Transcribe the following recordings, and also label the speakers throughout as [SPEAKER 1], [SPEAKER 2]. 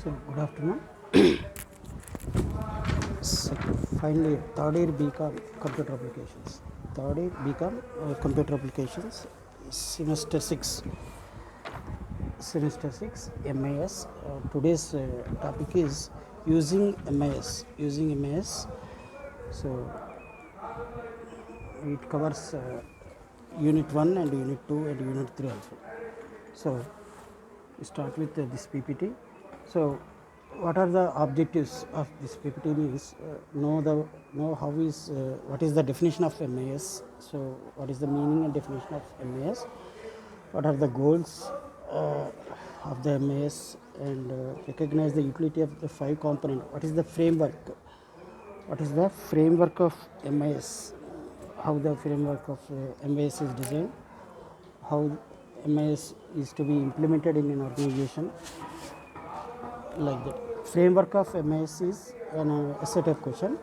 [SPEAKER 1] So good afternoon. So finally, third year BCom computer applications. Third year BCom computer applications, semester six. Semester six MIS. Today's topic is using MIS. Using MIS. So it covers Unit 1 and Unit 2 and Unit 3 also. So we start with this PPT. So what are the objectives of this PPT means know how is what is the definition of MIS. So what is the meaning and definition of MIS? What are the goals of the MIS, and recognize the utility of the 5 component. What is the framework? What is the framework of MIS? How the framework of MIS is designed? How MIS is to be implemented in an organization, like that. Framework of MIS is a set of question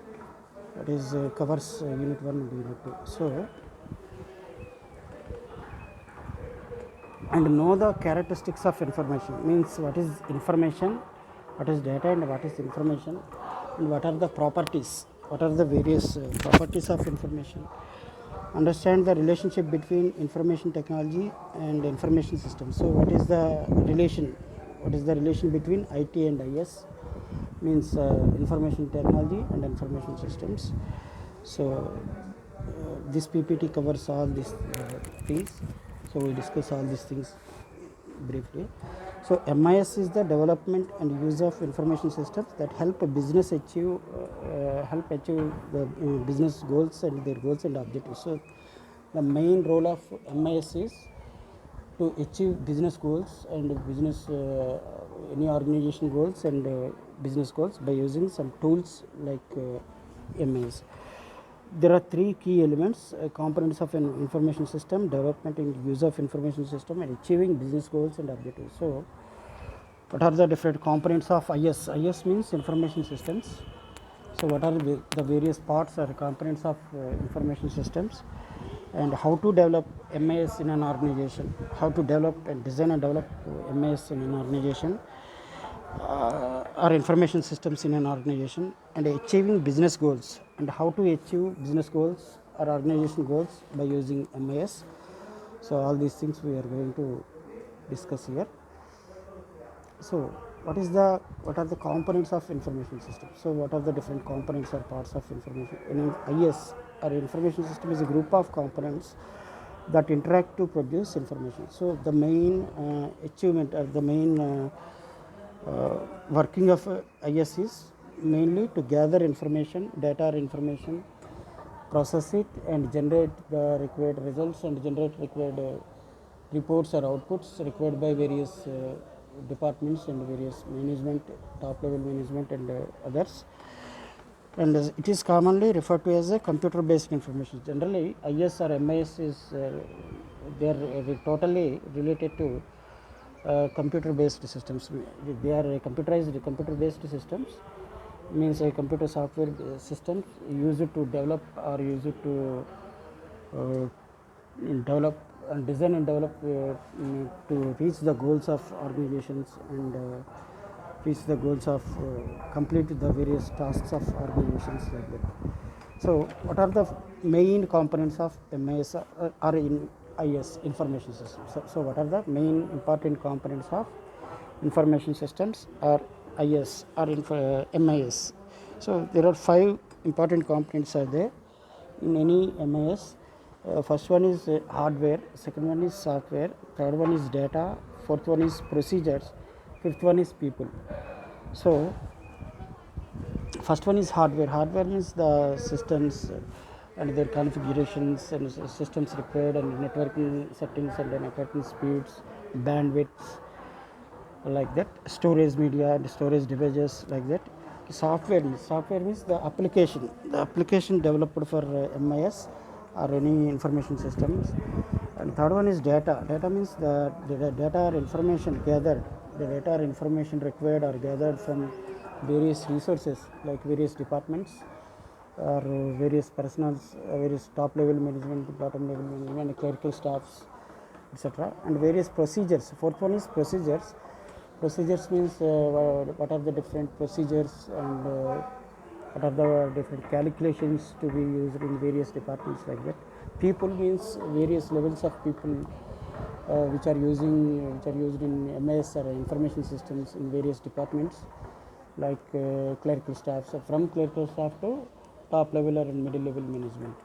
[SPEAKER 1] that is covers Unit 1 and Unit 2. So, and know the characteristics of information means what is information, what is data, and what is information, and what are the properties, what are the various properties of information. Understand the relationship between information technology and information systems. So what is the relation? What is the relation between IT and IS? Means information technology and information systems. So this PPT covers all these things. So we discuss all these things briefly. So MIS is the development and use of information systems that help a business achieve the business goals and their goals and objectives. So the main role of MIS is to achieve business goals and business any organization goals and business goals by using some tools like MIS. There are 3 key elements, components of an information system: development and use of information system, and achieving business goals and objectives. So what are the different components of IS? IS means information systems. So what are the various parts or components of information systems, and how to develop MIS in an organization, how to develop and design and develop MIS in an organization, or information systems in an organization, and achieving business goals, and how to achieve business goals or organization goals by using MIS. So all these things we are going to discuss here. So what are the components of information system? So what are the different components or parts of information? In IS, or information system is a group of components that interact to produce information. So the main achievement or the main working of IS is mainly to gather information, data or information, process it and generate the required results and generate required reports or outputs required by various departments and various management, top level management and others. And it is commonly referred to as a computer based information. Generally IS or MIS is they are totally related to computer based systems. They are computerized computer based systems, means a computer software system used to develop or use it to develop and design and develop to reach the goals of organizations and reach the goals of complete the various tasks of organizations, like that. So what are the main components of MIS or in IS, information systems? So what are the main important components of information systems or IS or MIS? So there are 5 important components are there in any MIS. First one is hardware, second one is software, third one is data, fourth one is procedures, fifth one is people. So first one is hardware. Hardware means the systems and their configurations and systems required and networking settings and networking speeds, bandwidths, like that, storage media and storage devices, like that. Software means the application developed for MIS or any information systems. And third one is data. Data means the data or information gathered, the data or information required or gathered from various resources like various departments or various personals, various top level management, bottom level management, clerical staffs, etc. And various procedures. Fourth one is procedures. Procedures means what are the different procedures and what are the different calculations to be used in various departments, like that. People means various levels of people which are used in MS or information systems in various departments, like clerical staff. So from clerical staff to top level or middle level management.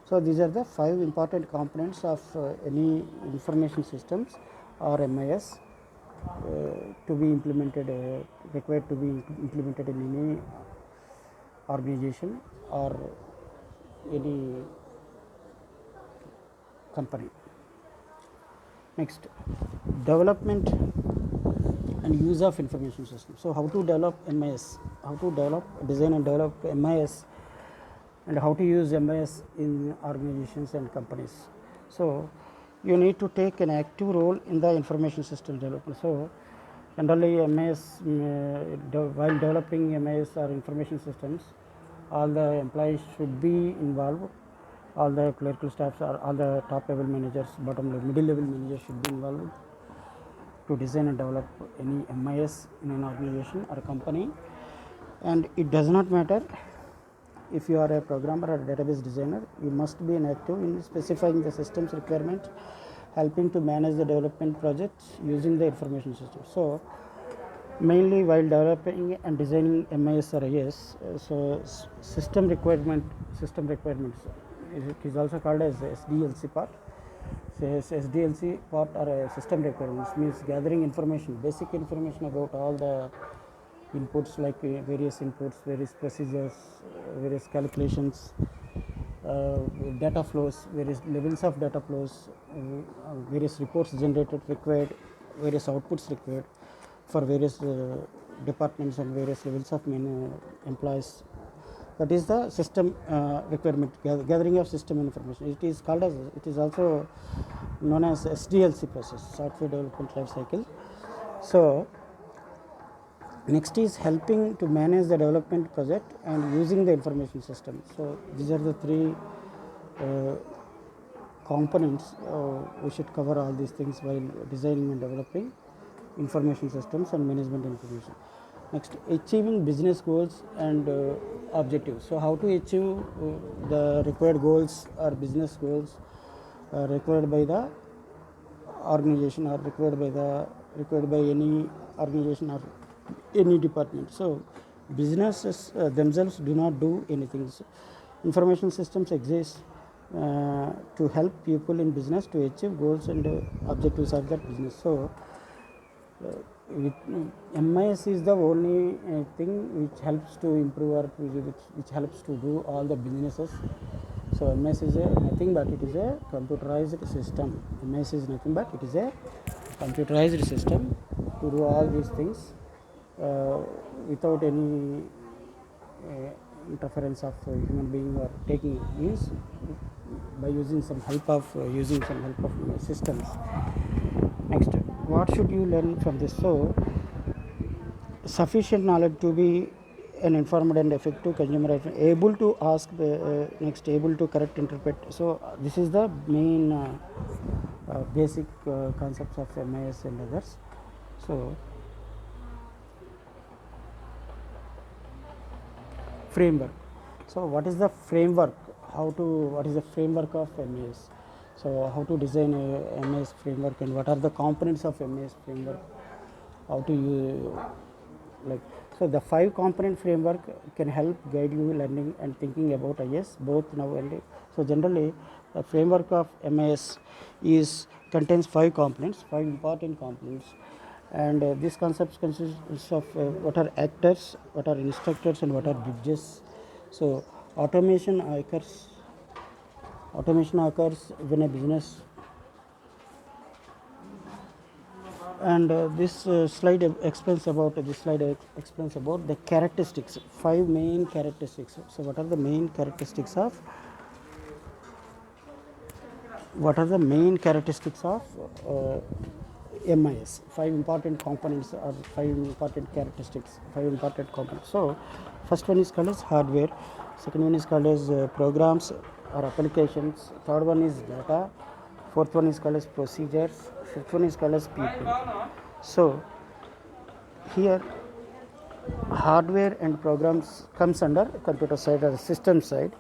[SPEAKER 1] So these are the 5 important components of any information systems or MIS to be implemented, required to be implemented in any organization or any company. Next, development and use of information system. So how to develop MIS, how to design and develop MIS, and how to use MIS in organizations and companies. So you need to take an active role in the information system development. So generally MIS, while developing MIS or information systems, all the employees should be involved. All the clerical staffs or all the top level managers, bottom level, middle level managers should be involved to design and develop any MIS in an organization or a company. And it does not matter if you are a programmer or a database designer, you must be an active in specifying the system's requirement, helping to manage the development projects using the information system. So mainly while developing and designing MIS or IS, so system requirements, it is also called as SDLC part. So SDLC part or a system requirements means gathering information, basic information about all the inputs, like various inputs, various procedures, various calculations, data flows, various levels of data flows, various reports generated required, various outputs required for various departments and various levels of employees. That is the system requirement, gathering of system information. It is called as, it is also known as SDLC process, software development life cycle. So next is helping to manage the development project and using the information system. So these are the 3 components. We should cover all these things while designing and developing information systems and management information. Next, achieving business goals and objectives. So how to achieve the required goals or business goals required by the organization or required by any organization or any department. So businesses themselves do not do anything. So information systems exist to help people in business to achieve goals and objectives of that business. So MIS is the only thing which helps to improve or which helps to do all the businesses. So MIS is nothing but it is a computerized system. MIS is nothing but it is a computerized system to do all these things without any interference of human being or taking means by using some help of systems. Next, what should you learn from this? So sufficient knowledge to be an informed and effective consumer, able to ask, next able to correct interpret. So this is the main basic concepts of MIS and others. So framework. So what is the framework? What is the framework of MIS? So how to design a MIS framework and what are the components of MIS framework? How to use, like, so the 5 component framework can help guide you learning and thinking about IS both now and later. So generally the framework of MIS contains 5 components, 5 important components, and these concepts consists of what are actors, what are instructors, and what are bridges. So automation occurs when a business, and this slide explains about the characteristics, 5 main characteristics. So what are the main characteristics of MIS? 5 important components or 5 important characteristics, 5 important components. So first one is called as hardware, second one is called as programs or applications, third one is data, fourth one is called as procedures, fifth one is called as people. So here hardware and programs comes under computer side or system side,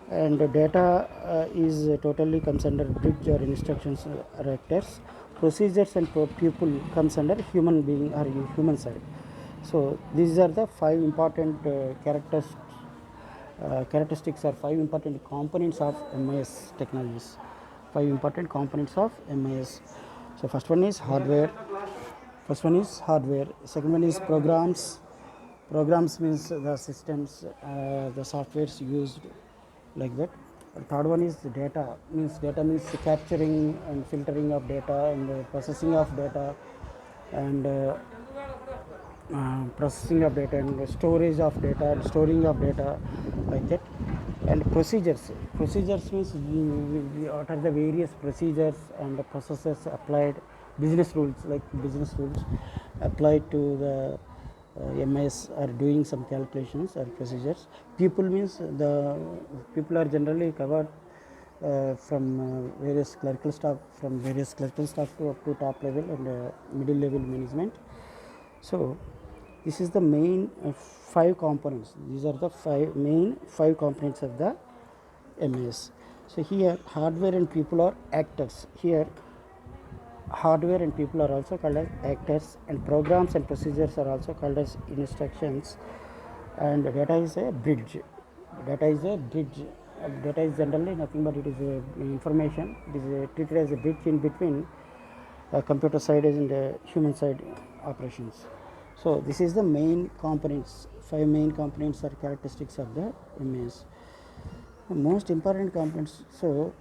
[SPEAKER 1] and data is totally comes under bridge or instructions actors. Procedures and people comes under human being or human side. So these are the five important characteristics or five important components of MIS technologies. Five important components of MIS. So first one is hardware. Second one is programs. Programs means the systems, the softwares used, like that. Third one is data. Data means capturing and filtering of data and processing of data, and processing of data and storage of data and storing of data, like that. And procedures means what are the various procedures and the processes applied, business rules, like business rules applied to the MIS are doing some calculations or procedures. People means the people are generally covered from various clerical staff, to up to top level and middle level management. So this is the main five components. These are the five components of the MIS. So here hardware and people are actors. Here hardware and people are also called as actors, and programs and procedures are also called as instructions, and data is a bridge. Data is generally nothing but it is information. It is treated as a bridge in between computer side and human side operations. So this is the main components. Five main components are characteristics of the MIS. The most important components. So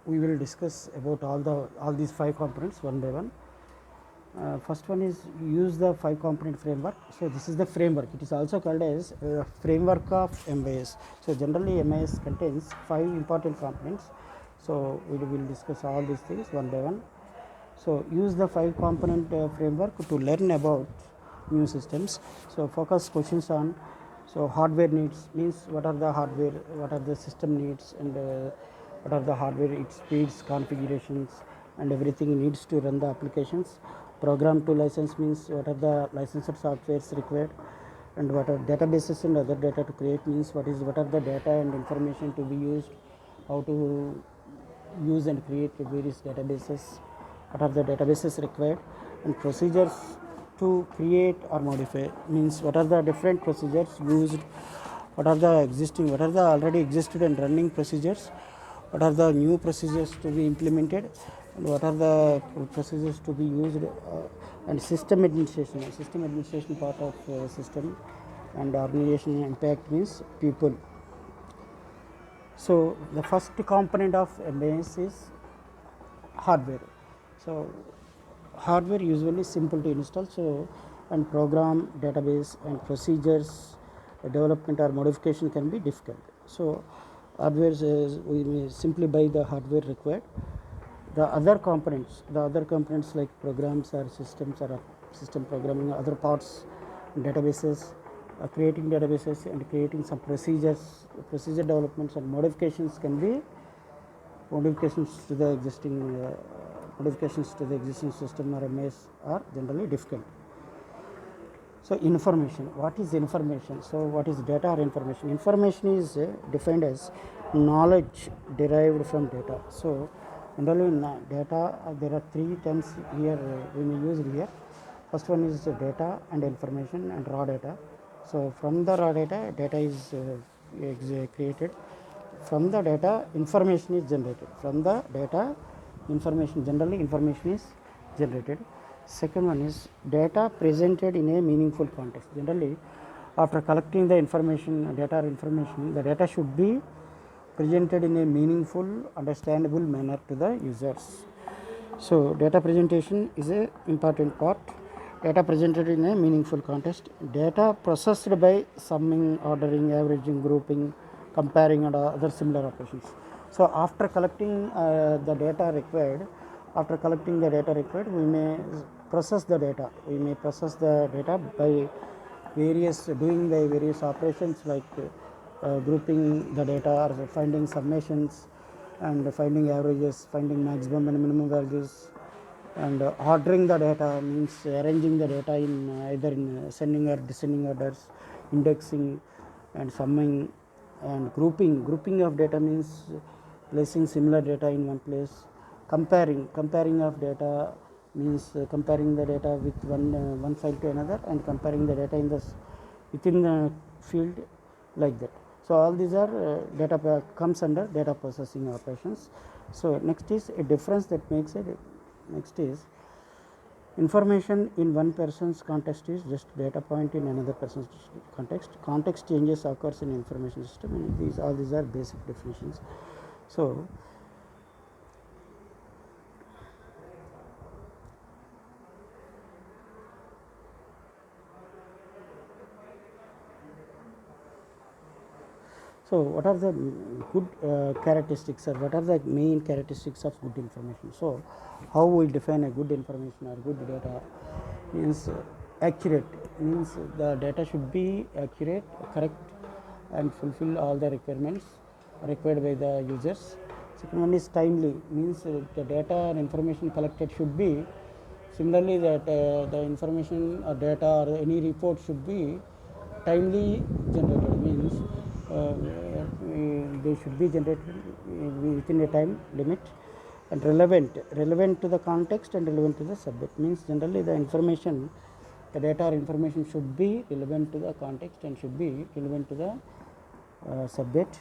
[SPEAKER 1] we will discuss about all these five components one by one. First one is use the five component framework. So this is the framework. It is also called as framework of MIS. So generally MIS contains five important components. So we will discuss all these things one by one. So use the five component framework to learn about new systems. So focus questions on hardware needs means what are the hardware, what are the system needs, and what are the hardware, its speeds, configurations, and everything needs to run the applications. Program to license means what are the licensed softwares required, and what are databases and other data to create means what are the data and information to be used, how to use and create various databases, what are the databases required, and procedures to create or modify means what are the different procedures used, what are the already existed and running procedures, what are the new procedures to be implemented, and what are the procedures to be used, and system administration part of system, and organization impact means people. So the first component of MIS is hardware. So hardware usually simple to install, and program, database, and procedures development or modification can be difficult. So hardware is we may simply buy the hardware required. The other components like programs or systems or system programming, other parts, databases, creating databases and creating some procedure developments and modifications can be modifications to the existing system or MIS are generally difficult. So information, what is information? So what is data or information? Information is defined as knowledge derived from data. So Generally in data there are three terms here we may use here. First one is data and information and raw data. So from the raw data, data is created. From the data, information is generated. From the data, information, generally information is generated. Second one is data presented in a meaningful context. Generally, after collecting the information, data or information, the data should be presented in a meaningful, understandable manner to the users. So data presentation is a important part. Data presented in a meaningful context. Data processed by summing, ordering, averaging, grouping, comparing, and other similar operations. So after collecting the data required, we may process the data. We may process the data by doing the various operations like grouping the data or finding summations and finding averages, finding maximum and minimum values, and ordering the data means arranging the data in either in ascending or descending orders, indexing and summing, and grouping of data means placing similar data in one place. Comparing of data means comparing the data with one file to another and comparing the data in within the field, like that. So all these are data comes under data processing operations. So next is a difference that makes it. Next is information in one person's context is just data point in another person's context. Context changes occurs in information system, and these are basic definitions. So So what are the good characteristics, or what are the main characteristics of good information? So how we define a good information or good data means accurate, means the data should be accurate, correct, and fulfill all the requirements required by the users. Second one is timely, means the data and information collected should be similarly that the information or data or any report should be timely generated, means they should be generated within a time limit, and relevant to the context and relevant to the subject, means generally the data or information should be relevant to the context and should be relevant to the subject,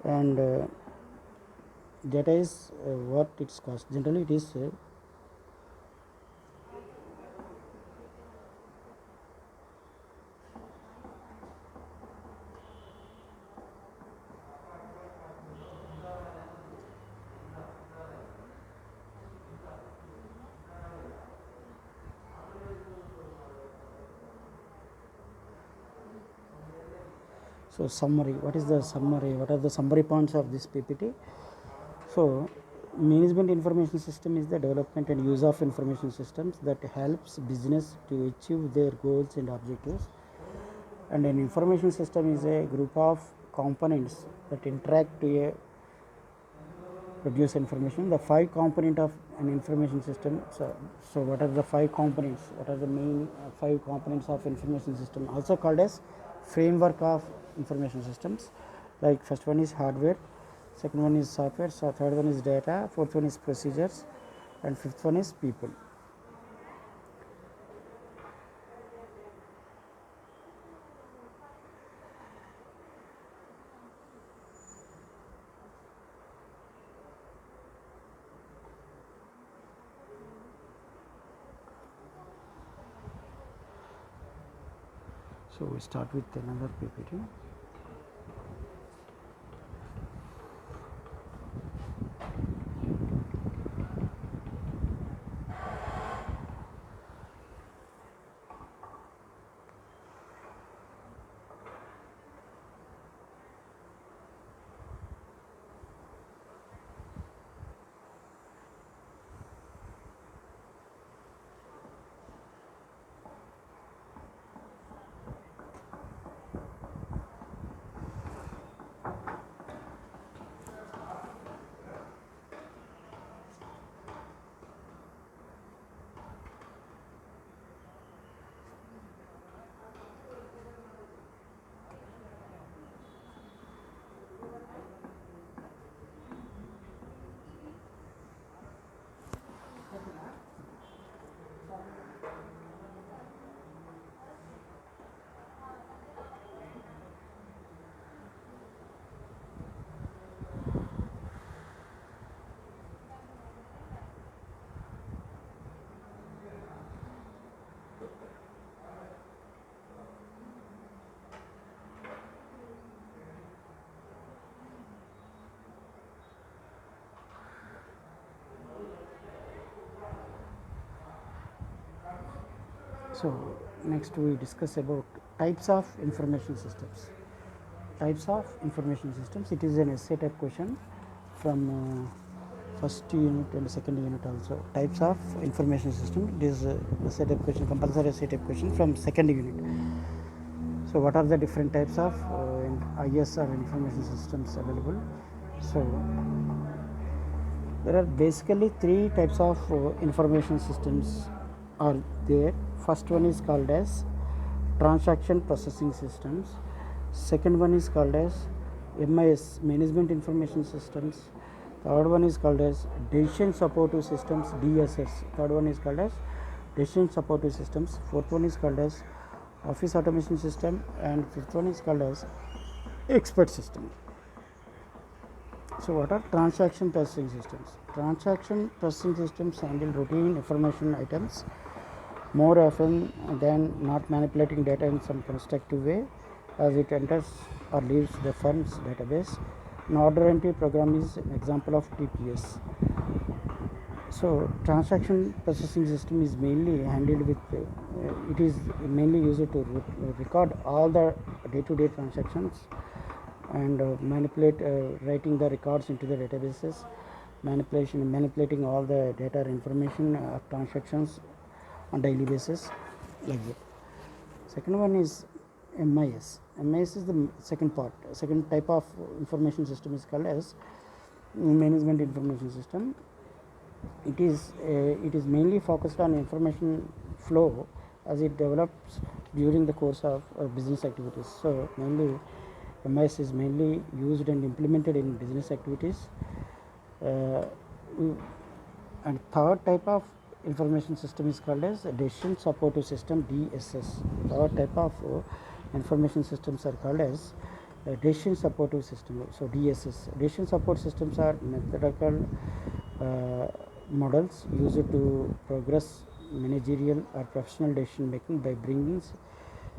[SPEAKER 1] and data is what its cost. Generally it is so summary. What is the summary? What are the summary points of this PPT? So management information system is the development and use of information systems that helps business to achieve their goals and objectives. And an information system is a group of components that interact to produce information. The five component of an information system. So what are the five components? What are the main five components of information system? Also called as framework of information systems. Like first one is hardware, second one is software, so third one is data, fourth one is procedures, and fifth one is people. So we start with another PPT. So next we discuss about types of information systems. Types of information systems. It is an essay type question from first unit and second unit also. Types of information system. It is essay type question, compulsory essay type question from second unit. So what are the different types of IS or information systems available? So there are basically three types of information systems are there. First one is called as transaction processing systems. Second one is called as MIS, management information systems. Third one is called as decision supportive systems, DSS. Third one is called as decision supportive systems. Fourth one is called as office automation system, and fifth one is called as expert system. So what are transaction processing systems? Transaction processing systems handle routine information items more often than not, manipulating data in some constructive way as it enters or leaves the firm's database. An order entry program is an example of TPS. So transaction processing system is mainly handled with it is mainly used to record all the day-to-day transactions and writing the records into the databases, manipulating all the data or information of transactions on daily basis, like that. Second one is MIS. MIS is the second part. Second type of information system is called as management information system. It is mainly focused on information flow as it develops during the course of business activities. So mainly MIS is mainly used and implemented in business activities. And third type of information system is called as decision supportive system, DSS. Third type of information systems are called as decision supportive system, so DSS. Decision support systems are methodical models used to progress managerial or professional decision making by bringing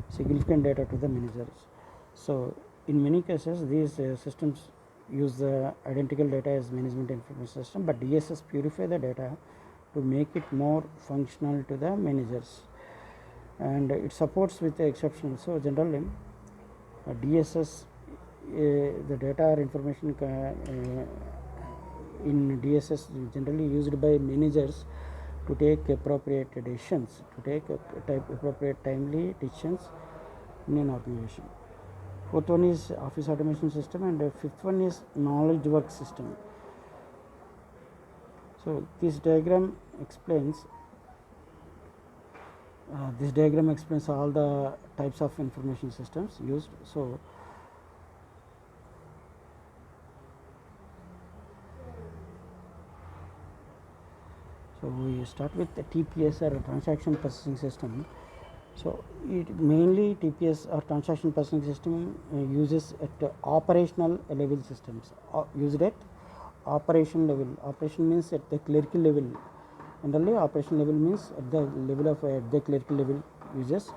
[SPEAKER 1] significant data to the managers. So in many cases these systems use the identical data as management information system, but DSS purify the data to make it more functional to the managers, and it supports with the exception. So generally DSS the data or information in DSS generally used by managers to take appropriate decisions, to take appropriate timely decisions in an organization. Fourth one is office automation system, and fifth one is knowledge work system. So this diagram explains all the types of information systems used. So we start with the TPS or transaction processing system. So it mainly TPS or transaction processing system uses at operational level systems, used at operation level. Operation means at the clerical level. Generally operation level means at the level of the clerical level uses.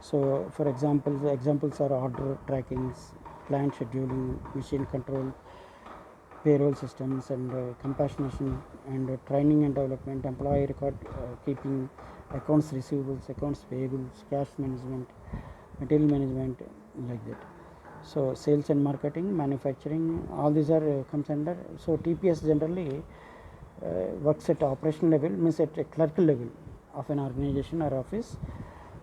[SPEAKER 1] So for example, the examples are order trackings, plant scheduling, machine control, payroll systems, and compassionation, and training and development, employee record keeping, accounts receivables, accounts payables, cash management, material management, like that. So sales and marketing, manufacturing, all these are comes under. So TPS generally works at operational level, means at a clerical level of an organization or office.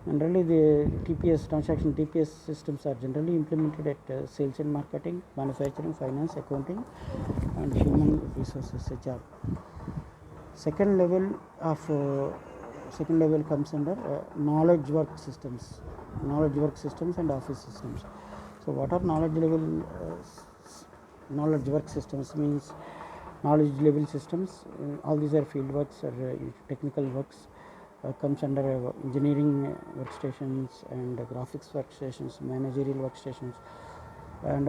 [SPEAKER 1] Generally the TPS TPS systems are generally implemented at sales and marketing, manufacturing, finance, accounting, and human resources, HR. Second level comes under knowledge work systems and office systems. So what are knowledge work systems? Means knowledge level systems, all these are field works or technical works, comes under engineering workstations and graphics workstations, managerial workstations, and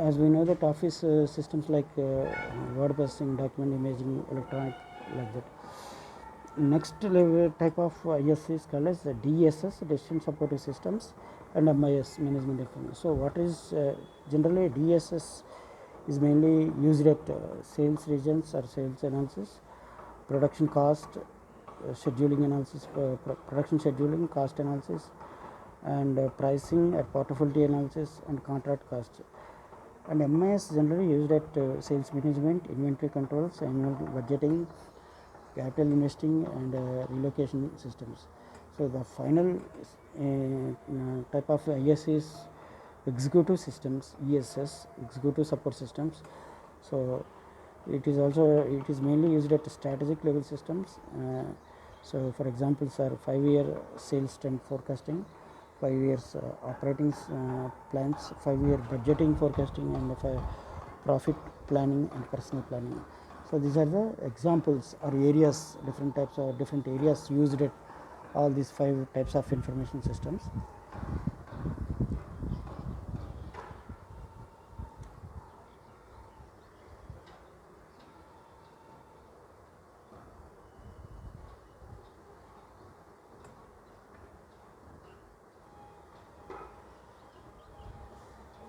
[SPEAKER 1] as we know that office systems like word processing, document imaging, electronic, like that. Next level type of IS is called as DSS, decision supportive systems, and MIS, management information. So what is generally DSS is mainly used at sales regions or sales analysis, production cost, scheduling analysis, production scheduling, cost analysis, and pricing at portfolio analysis and contract cost. And MIS generally used at sales management, inventory controls, annual budgeting, capital investing, and relocation systems. So the final type of IS is executive systems, ESS, executive support systems. So it is mainly used at strategic level systems. So for example, sir, 5-year sales trend forecasting, 5 years operating plans, 5-year budgeting forecasting, and profit planning and personal planning. So these are the examples or areas, different types of different areas used at all these 5 types of information systems.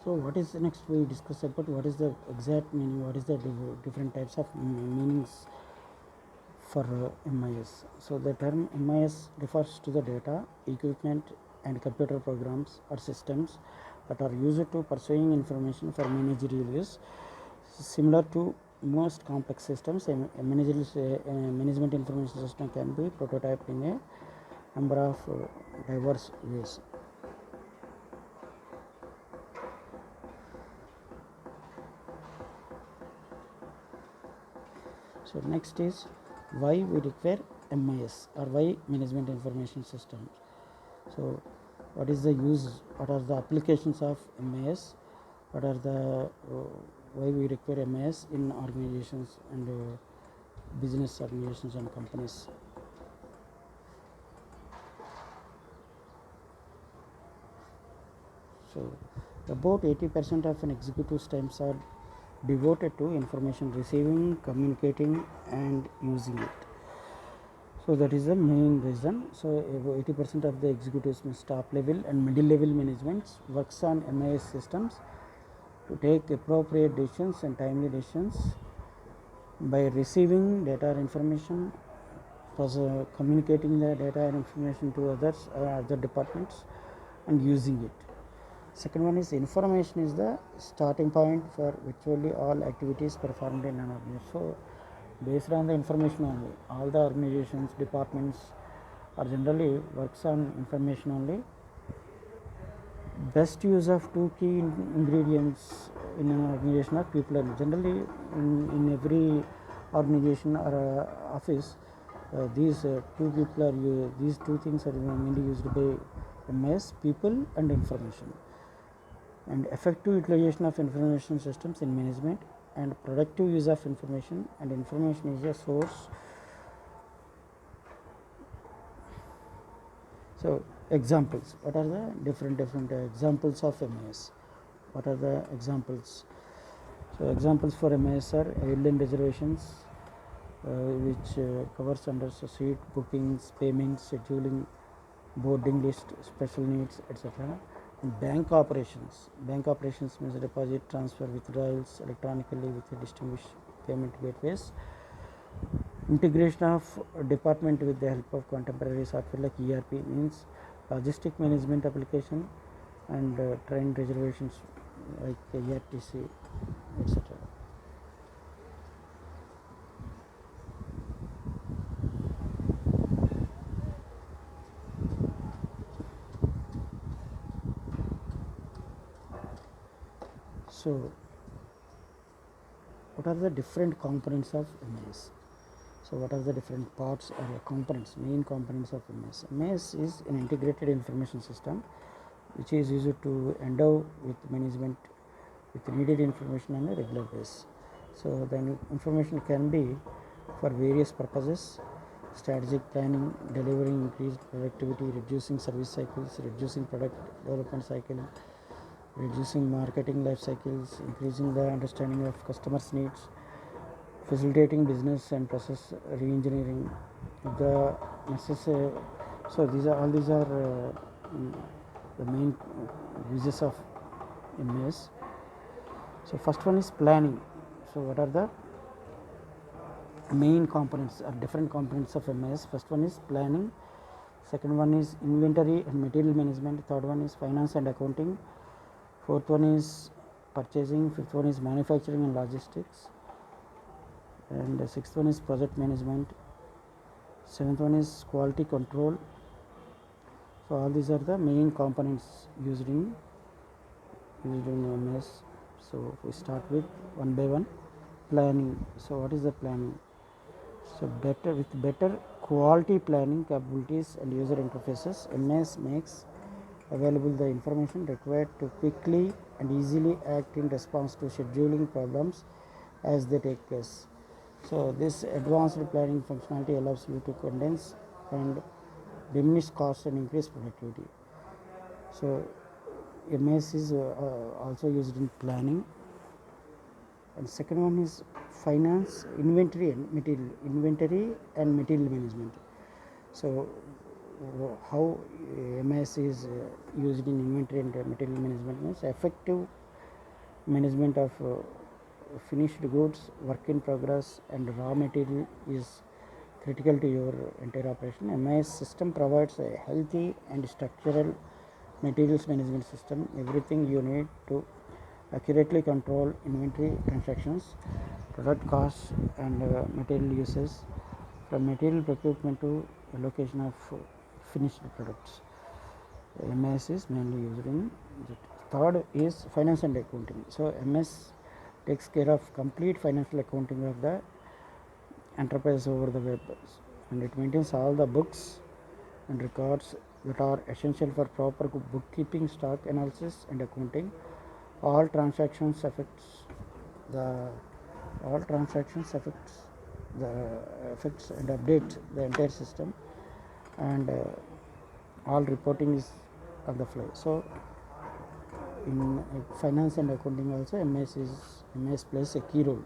[SPEAKER 1] So what is next? We discuss about what is the exact meaning, what is the different types of meanings for MIS. So the term MIS refers to the data, equipment, and computer programs or systems that are used to pursuing information for managerial use. Similar to most complex systems, a management information system can be prototyped in a number of diverse ways. So next is why we require MIS or why management information systems. So what is the use, what are the applications of MIS, what are the why we require MIS in organizations and business organizations and companies. So about 80% of an executive's times are devoted to information receiving, communicating, and using it. So that is the main reason. So about 80% of the executives, top level and middle level management works on MIS systems to take appropriate decisions and timely decisions by receiving data or information, communicating the data and information to others, other departments, and using it. Second one is information is the starting point for virtually all activities performed in an organization. So based on the information only, all the organizations, departments are generally works on information only. Best use of 2 key ingredients in an organization are people and generally in every organization or office, these these 2 things are mainly used by MIS, people and information. And effective utilization of information systems in management and productive use of information, and information is a source. So examples, what are the different examples of MIS? What are the examples? So examples for MIS are airline reservations, which covers under seat bookings, payments, scheduling, boarding list, special needs, etc. Bank operations means deposit, transfer, withdrawals electronically with distinguished payment gateways. Integration of department with the help of contemporary software like ERP means logistic management application and train reservations like ERTC, etc. So what are the different components of MIS? So what are the different parts or components, main components of MIS? MIS is an integrated information system which is used to endow with management with needed information on a regular basis. So the information can be for various purposes: strategic planning, delivering increased productivity, reducing service cycles, reducing product development cycle, reducing marketing life cycles, increasing the understanding of customers' needs, facilitating business and process re-engineering. The necessary, so these are the main uses of MIS. So first one is planning. So what are the main components or different components of MIS. First one is planning, second one is inventory and material management, third one is finance and accounting, fourth one is purchasing, fifth one is manufacturing and logistics, and the sixth one is project management, seventh one is quality control. So all these are the main components used in MS. So we start with one by one. Planning. So what is the planning? So with better quality planning capabilities and user interfaces, MS makes available the information required to quickly and easily act in response to scheduling problems as they take place. So this advanced planning functionality allows you to condense and diminish cost and increase productivity. So MS is also used in planning. And second one is finance, inventory and material management. So how MS is used in inventory and material management means effective management of finished goods, work in progress and raw material is critical to your entire operation. MIS system provides a healthy and structural materials management system, everything you need to accurately control inventory transactions, product costs and material uses, from material procurement to allocation of finished products. MS is mainly used in that. Third is finance and accounting. So MS takes care of complete financial accounting of the enterprise over the web, and it maintains all the books and records that are essential for proper bookkeeping, stock analysis and accounting. All transactions affects the affects and updates the entire system, and all reporting is on the fly. So in finance and accounting also MS plays a key role.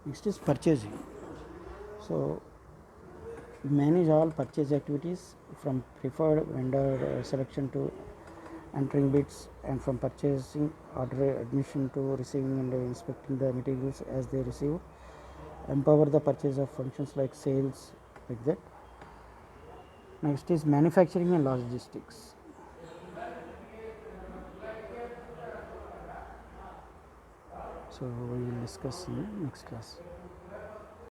[SPEAKER 1] Next is purchasing. So manage all purchase activities from preferred vendor selection to entering bids, and from purchasing order admission to receiving and inspecting the materials as they receive. Empower the purchase of functions like sales, like that. Next is manufacturing and logistics. So we will discuss in the next class.